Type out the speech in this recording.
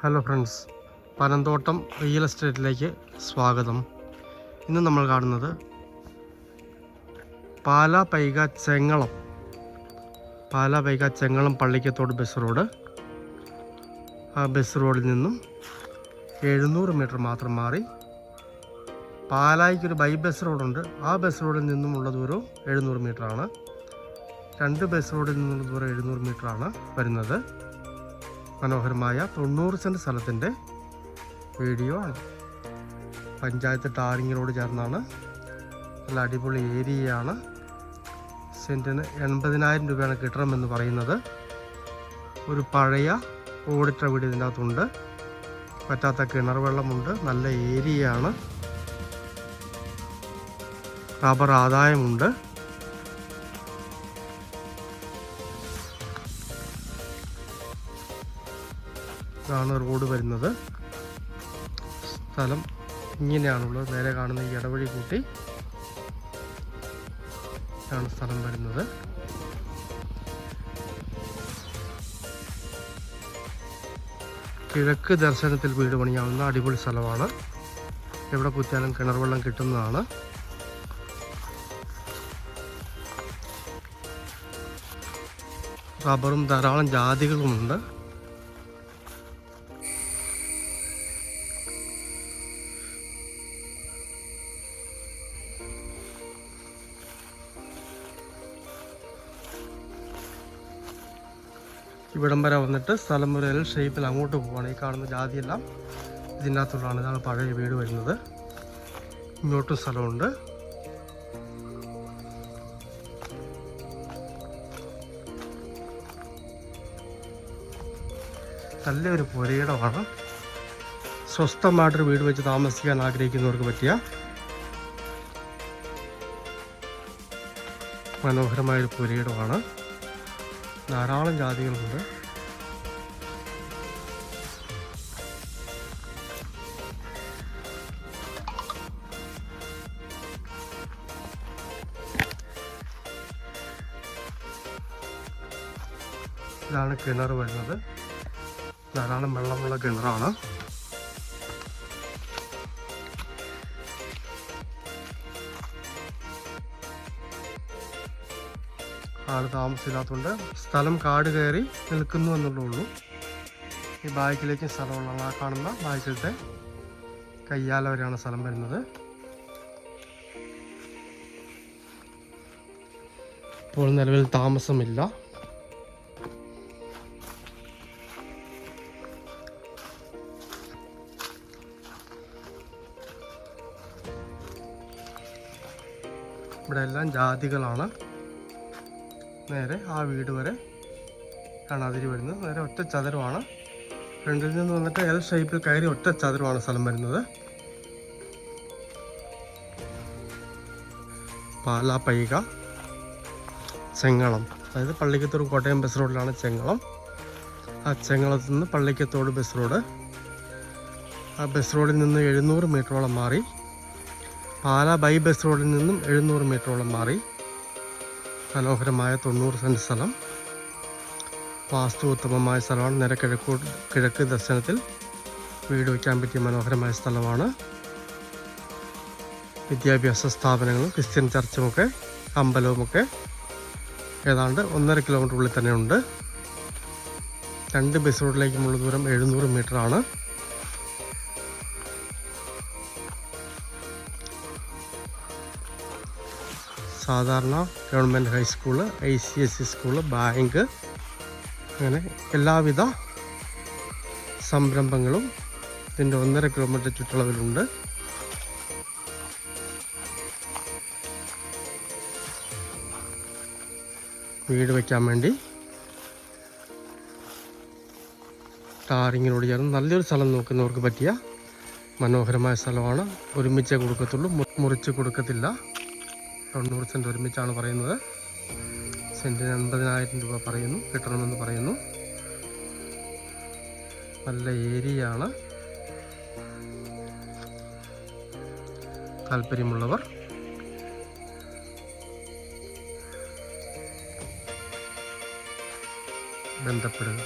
Hello friends, Panamthottam real എസ്റ്റേറ്റിലേക്ക് സ്വാഗതം. ഇന്ന് നമ്മൾ കാണുന്നത് പാലാപൈക ചെങ്ങളം പള്ളിക്കത്തോട് ബസ് റോഡ്. ആ ബസ് റോഡിൽ നിന്നും 700 മീറ്റർ മാത്രം മാറി പാലായ്ക്കൊരു ബൈ ബസ് റോഡുണ്ട്. ആ ബസ് റോഡിൽ നിന്നുമുള്ള ദൂരവും 700 മീറ്ററാണ്. 2 ബസ് റോഡിൽ നിന്നുള്ള ദൂരം 700 മീറ്ററാണ് വരുന്നത്. മനോഹരമായ 90 സെൻറ്റ് സ്ഥലത്തിൻ്റെ വീഡിയോ ആണ്. പഞ്ചായത്ത് ടാറിങ്ങിനോട് ചേർന്നാണ്. നല്ല അടിപൊളി ഏരിയയാണ്. സെൻറ്റിന് 80,000 രൂപയാണ് കിട്ടണമെന്ന് പറയുന്നത്. ഒരു പഴയ ഓടിട്ട വീട് ഇതിൻ്റെ അകത്തുണ്ട്. പറ്റാത്ത കിണർ വെള്ളമുണ്ട്. നല്ല ഏരിയയാണ്. റബ്ബർ ആദായമുണ്ട്. ഇതാണ് റോഡ് വരുന്നത്. സ്ഥലം ഇങ്ങനെയാണുള്ളത്. നേരെ കാണുന്ന ഈ ഇടവഴി കൂട്ടി ആണ് സ്ഥലം വരുന്നത്. കിഴക്ക് ദർശനത്തിൽ വീട് പണിയാവുന്ന അടിപൊളി സ്ഥലമാണ്. എവിടെ കുത്തിയാലും കിണർ വെള്ളം കിട്ടുന്നതാണ്. റബ്ബറും ധാരാളം ജാതികളുമുണ്ട്. ഇവിടം വരെ വന്നിട്ട് സ്ഥലം ഒരു എൽ ഷേപ്പിൽ അങ്ങോട്ട് പോവുകയാണ്. ഈ കാണുന്ന ജാതിയെല്ലാം ഇതിനകത്തുള്ളതാണ്. ഇതാണ് പഴയ വീട് വരുന്നത്. ഇങ്ങോട്ടും സ്ഥലമുണ്ട്. നല്ലൊരു പുരയിടമാണ്. സ്വസ്ഥമായിട്ടൊരു വീട് വെച്ച് താമസിക്കാൻ ആഗ്രഹിക്കുന്നവർക്ക് പറ്റിയ മനോഹരമായൊരു പുരയിടമാണ്. ധാരാളം ജാതികളുണ്ട്. ഇതാണ് കിണർ വരുന്നത്. ധാരാളം വെള്ളമുള്ള കിണറാണ്. ആൾ താമസമില്ലാത്തതുകൊണ്ട് സ്ഥലം കാട് കയറി നിൽക്കുന്നു എന്നുള്ളൂ. ഈ ബാക്കിലേക്ക് സ്ഥലമുള്ള ആ കാണുന്ന ബാക്കിലത്തെ കയ്യാല വരെയാണ് സ്ഥലം വരുന്നത്. ഇപ്പോൾ നിലവിൽ താമസമില്ല. ഇവിടെ എല്ലാം ജാതികളാണ്. നേരെ ആ വീട് വരെ ആണ് അതിരി വരുന്നത്. നേരെ ഒറ്റ ചതുരമാണ്. ഫ്രണ്ടിൽ നിന്ന് വന്നിട്ട് എൽ ഷേപ്പിൽ കയറി ഒറ്റ ചതുരമാണ് സ്ഥലം വരുന്നത്. പാലാപൈക ചെങ്ങളം, അതായത് പള്ളിക്കത്തോട് കോട്ടയം ബസ് റോഡിലാണ് ചെങ്ങളം. ആ ചെങ്ങളത്തു നിന്ന് പള്ളിക്കത്തോട് ബസ് റോഡ്. ആ ബസ് റോഡിൽ നിന്ന് 700 മീറ്ററോളം മാറി പാലാ ബൈ ബസ് റോഡിൽ നിന്നും 700 മീറ്ററോളം മാറി മനോഹരമായ 90 സെൻറ്റ് സ്ഥലം. വാസ്തു ഉത്തമമായ സ്ഥലമാണ്. നേരെ കിഴക്ക് ദർശനത്തിൽ വീട് വയ്ക്കാൻ പറ്റിയ മനോഹരമായ സ്ഥലമാണ്. വിദ്യാഭ്യാസ സ്ഥാപനങ്ങളും ക്രിസ്ത്യൻ ചർച്ചുമൊക്കെ അമ്പലവുമൊക്കെ ഏതാണ്ട് 1.5 കിലോമീറ്റർ ഉള്ളിൽ തന്നെ ഉണ്ട്. 2 ബസ് റോഡിലേക്കുമുള്ള ദൂരം 700 മീറ്ററാണ്. സാധാരണ government high school, ICSE school, bank, അങ്ങനെ എല്ലാവിധ സംരംഭങ്ങളും ഇതിൻ്റെ 1.5 കിലോമീറ്റർ ചുറ്റളവിലുണ്ട്. വീട് വയ്ക്കാൻ വേണ്ടി ടാറിങ്ങിനോട് ചേർന്ന് നല്ലൊരു സ്ഥലം നോക്കുന്നവർക്ക് പറ്റിയ മനോഹരമായ സ്ഥലമാണ്. ഒരുമിച്ചേ കൊടുക്കത്തുള്ളൂ, മുറിച്ച് കൊടുക്കത്തില്ല. 90 സെൻറ്റ് ഒരുമിച്ചാണ് പറയുന്നത്. സെൻറ്റിന് 80,000 രൂപ പറയുന്നു, കിട്ടണമെന്ന് പറയുന്നു. നല്ല ഏരിയയാണ്. താല്പര്യമുള്ളവർ ബന്ധപ്പെടുക.